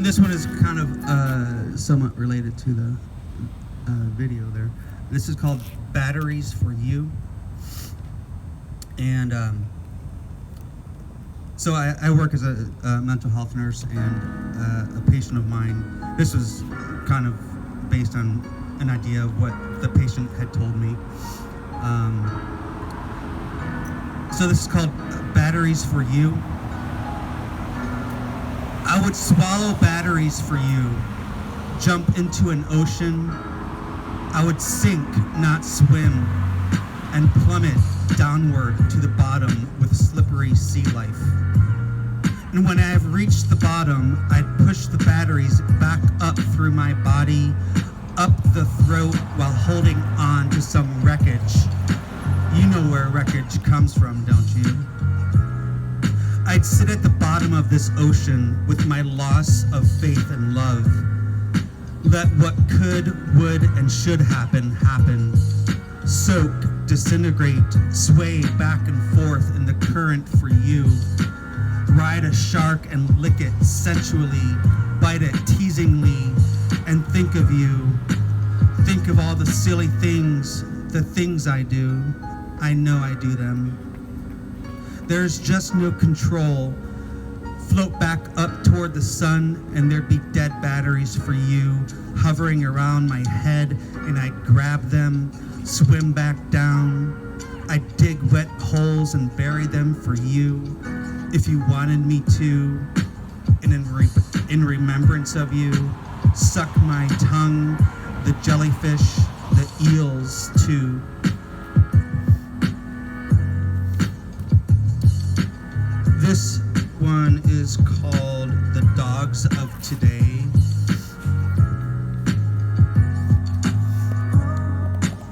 This one is kind of somewhat related to the video there. This is called Batteries for You. And so I work as a mental health nurse, and a patient of mine, this was kind of based on an idea of what the patient had told me. So this is called Batteries for You. I would swallow batteries for you, jump into an ocean. I would sink, not swim, and plummet downward to the bottom with slippery sea life. And when I have reached the bottom, I'd push the batteries back up through my body, up the throat while holding on to some wreckage. You know where wreckage comes from, don't you? I'd sit at the bottom of this ocean with my loss of faith and love. Let what could, would, and should happen, happen. Soak, disintegrate, sway back and forth in the current for you. Ride a shark and lick it sensually, bite it teasingly, and think of you. Think of all the silly things, the things I do. I know I do them. There's just no control. Float back up toward the sun, and there'd be dead batteries for you hovering around my head, and I'd grab them, swim back down. I'd dig wet holes and bury them for you if you wanted me to. And in remembrance of you, suck my tongue, the jellyfish, the eels too. This one is called The Dogs of Today.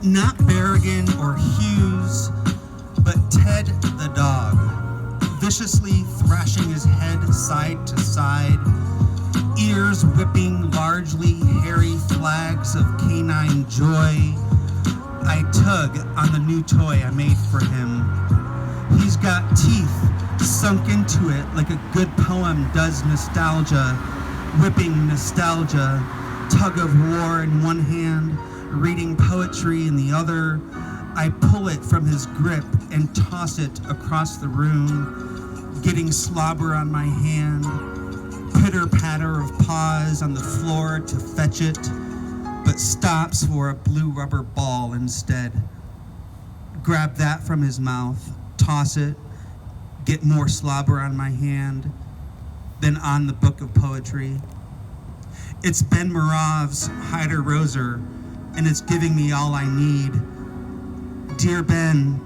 Not Berrigan or Hughes, but Ted the dog, viciously thrashing his head side to side, ears whipping largely hairy flags of canine joy. I tug on the new toy I made for him. He's got teeth sunk into it like a good poem does nostalgia, whipping nostalgia, tug of war in one hand, reading poetry in the other. I pull it from his grip and toss it across the room, getting slobber on my hand, pitter-patter of paws on the floor to fetch it, but stops for a blue rubber ball instead. Grab that from his mouth, toss it, get more slobber on my hand, then on the book of poetry. It's Ben Morav's Hyder Roser, and it's giving me all I need. Dear Ben,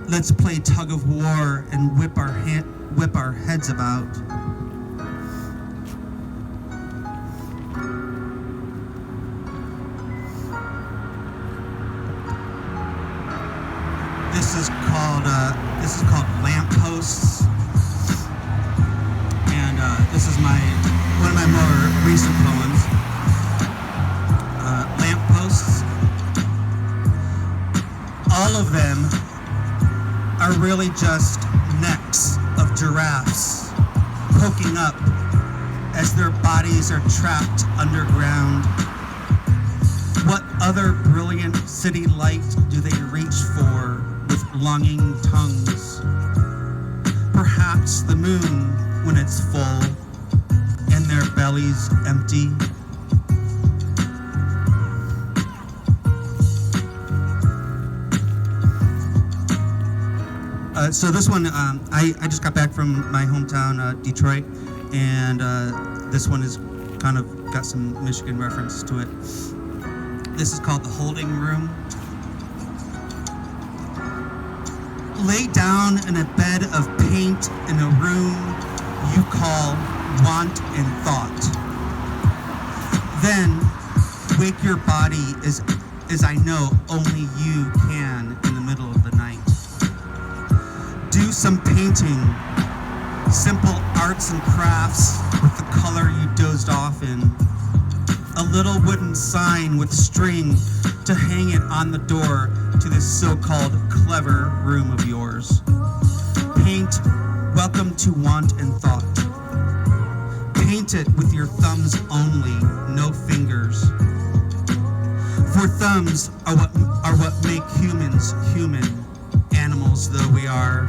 let's play tug of war and whip our heads about. This is called Lampposts, and this is one of my more recent poems. Lampposts. All of them are really just necks of giraffes poking up as their bodies are trapped underground. What other brilliant city light do they reach for with longing tongues? Perhaps the moon when it's full and their bellies empty. So this one, I just got back from my hometown, Detroit, and this one is kind of got some Michigan reference to it. This is called The Holding Room. Lay down in a bed of paint in a room you call want and thought. Then wake your body as I know only you can in the middle of the night. Do some painting, simple arts and crafts with the color you dozed off in. A little wooden sign with string to hang it on the door to this so-called clever room of yours. Paint, welcome to want and thought. Paint it with your thumbs only, no fingers. For thumbs are what make humans human, animals though we are.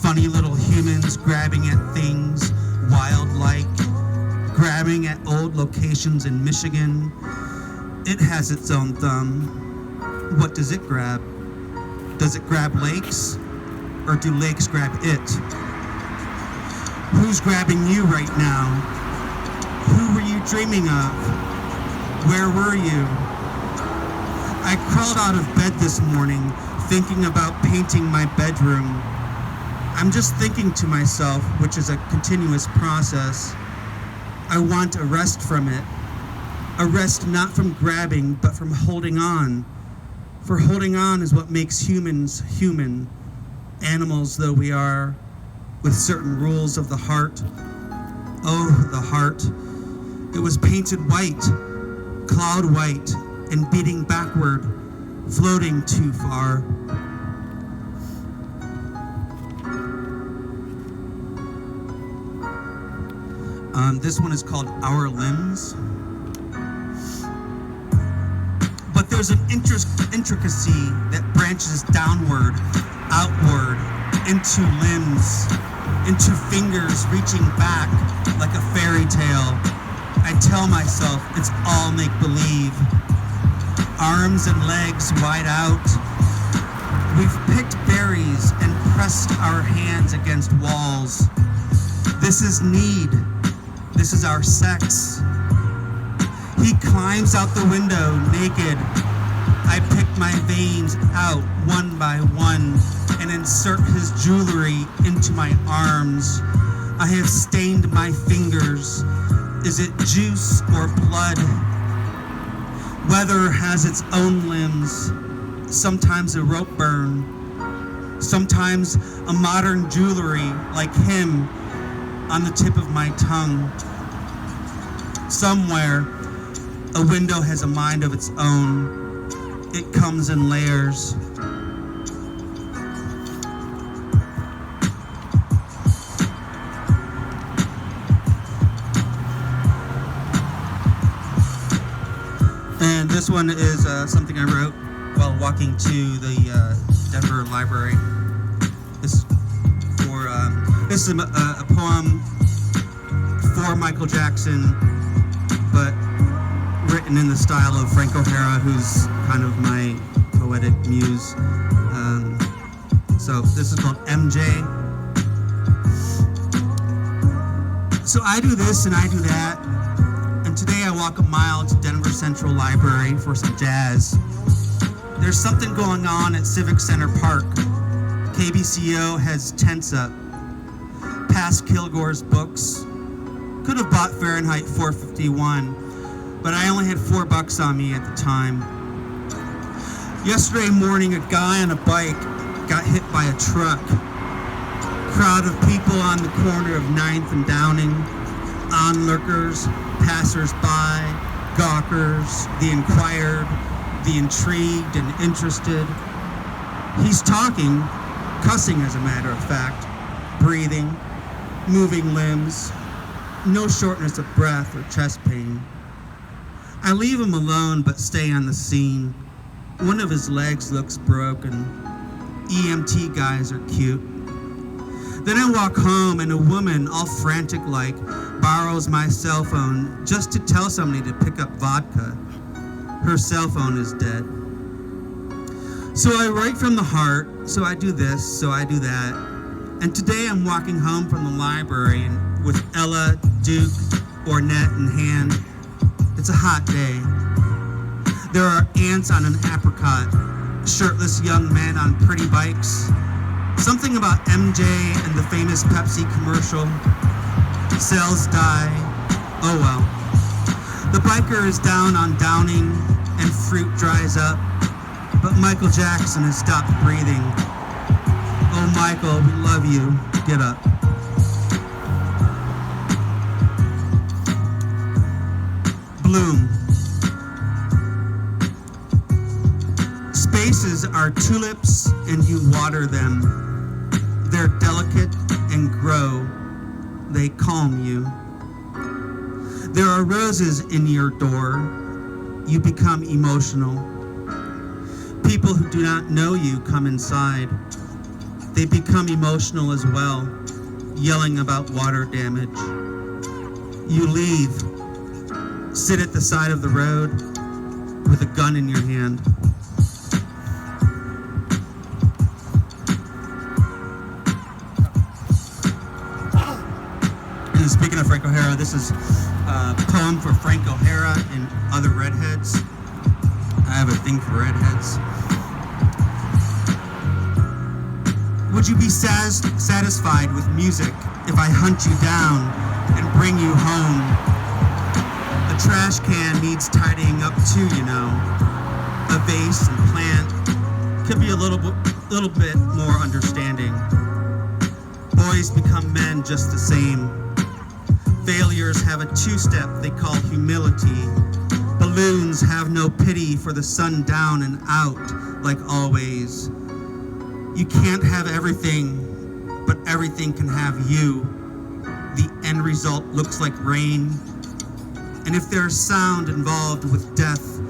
Funny little humans grabbing at things, wild-like, grabbing at old locations in Michigan. It has its own thumb. What does it grab? Does it grab lakes? Or do lakes grab it? Who's grabbing you right now? Who were you dreaming of? Where were you? I crawled out of bed this morning thinking about painting my bedroom. I'm just thinking to myself, which is a continuous process. I want a rest from it. A rest not from grabbing, but from holding on. For holding on is what makes humans human, animals though we are, with certain rules of the heart. Oh, the heart. It was painted white, cloud white, and beating backward, floating too far. This one is called Our Limbs. But there's an intricacy that branches downward, outward, into limbs, into fingers reaching back like a fairy tale. I tell myself it's all make-believe. Arms and legs wide out. We've picked berries and pressed our hands against walls. This is need. This is our sex. He climbs out the window naked. I pick my veins out one by one and insert his jewelry into my arms. I have stained my fingers. Is it juice or blood? Weather has its own limbs. Sometimes a rope burn. Sometimes a modern jewelry like him on the tip of my tongue. Somewhere, a window has a mind of its own. It comes in layers. And this one is something I wrote while walking to the Denver Library. This is a poem for Michael Jackson, but written in the style of Frank O'Hara, who's kind of my poetic muse. So this is called MJ. So I do this and I do that, and today I walk a mile to Denver Central Library for some jazz. There's something going on at Civic Center Park. KBCO has tents up. Past Kilgore's books. Could have bought Fahrenheit 451, but I only had $4 on me at the time. Yesterday morning, a guy on a bike got hit by a truck. Crowd of people on the corner of 9th and Downing, onlookers, passers-by, gawkers, the inquired, the intrigued and interested. He's talking, cussing as a matter of fact, breathing, moving limbs, no shortness of breath or chest pain. I leave him alone but stay on the scene. One of his legs looks broken. EMT guys are cute. Then I walk home and a woman, all frantic-like, borrows my cell phone just to tell somebody to pick up vodka. Her cell phone is dead. So I write from the heart, so I do this, so I do that. And today I'm walking home from the library and with Ella, Duke, Ornette in hand. It's a hot day. There are ants on an apricot, shirtless young men on pretty bikes. Something about MJ and the famous Pepsi commercial. Cells die. Oh well. The biker is down on Downing and fruit dries up, but Michael Jackson has stopped breathing. Oh, Michael, we love you. Get up. Bloom. Spaces are tulips and you water them. They're delicate and grow. They calm you. There are roses in your door. You become emotional. People who do not know you come inside. They become emotional as well, yelling about water damage. You leave, sit at the side of the road with a gun in your hand. And speaking of Frank O'Hara, this is a poem for Frank O'Hara and other redheads. I have a thing for redheads. Would you be satisfied with music if I hunt you down and bring you home? A trash can needs tidying up too, you know. A vase and plant could be a little bit more understanding. Boys become men just the same. Failures have a two-step they call humility. Balloons have no pity for the sun down and out, like always. You can't have everything, but everything can have you. The end result looks like rain. And if there's sound involved with death,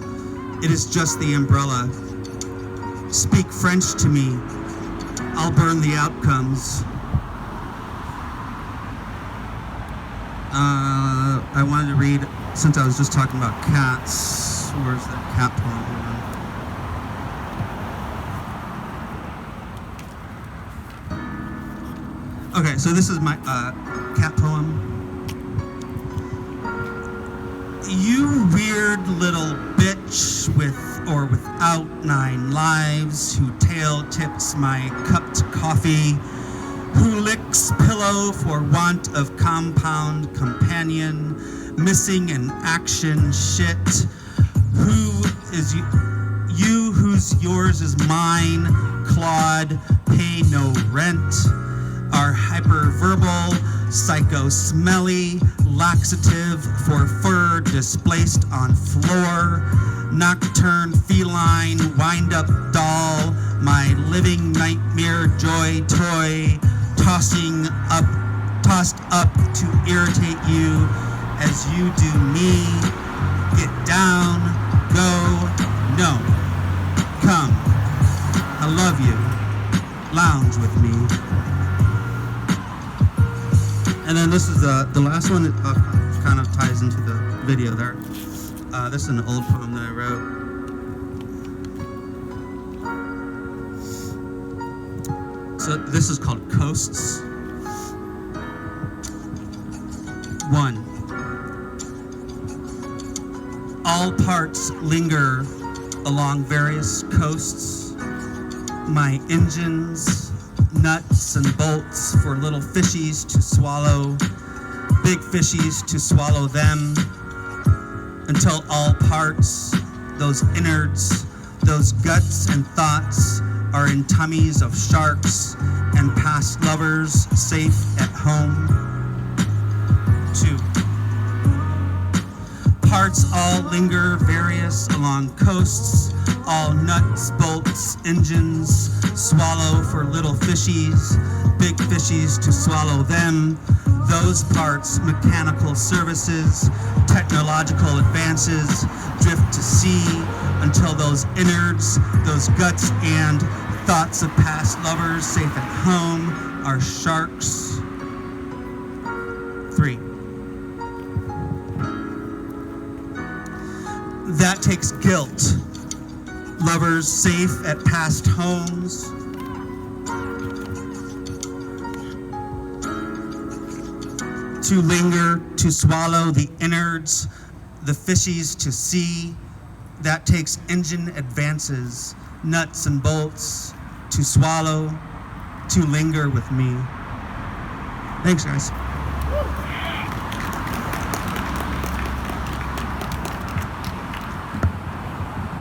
it is just the umbrella. Speak French to me. I'll burn the outcomes. I wanted to read, since I was just talking about cats, where's that cat poem? Okay, so this is my cat poem. You weird little bitch with or without 9 lives who tail tips my cupped coffee, who licks pillow for want of compound companion, missing in action shit, who is you whose yours is mine, Claude, pay no rent, are hyperverbal, psycho-smelly, laxative for fur displaced on floor, nocturne feline, wind-up doll, my living nightmare joy toy, tossed up to irritate you as you do me. Get down, go, no, come, I love you, lounge with me. And then this is the last one that kind of ties into the video there. This is an old poem that I wrote. So this is called Coasts. 1. All parts linger along various coasts. My engines, nuts and bolts for little fishies to swallow, big fishies to swallow them, until all parts, those innards, those guts and thoughts are in tummies of sharks and past lovers safe at home. 2. Parts all linger various along coasts, all nuts, bolts, engines, swallow for little fishies, big fishies to swallow them, those parts, mechanical services, technological advances, drift to sea until those innards, those guts and thoughts of past lovers safe at home are sharks. 3. That takes guilt. Lovers safe at past homes. To linger, to swallow the innards, the fishies to see. That takes engine advances, nuts and bolts, to swallow, to linger with me. Thanks, guys.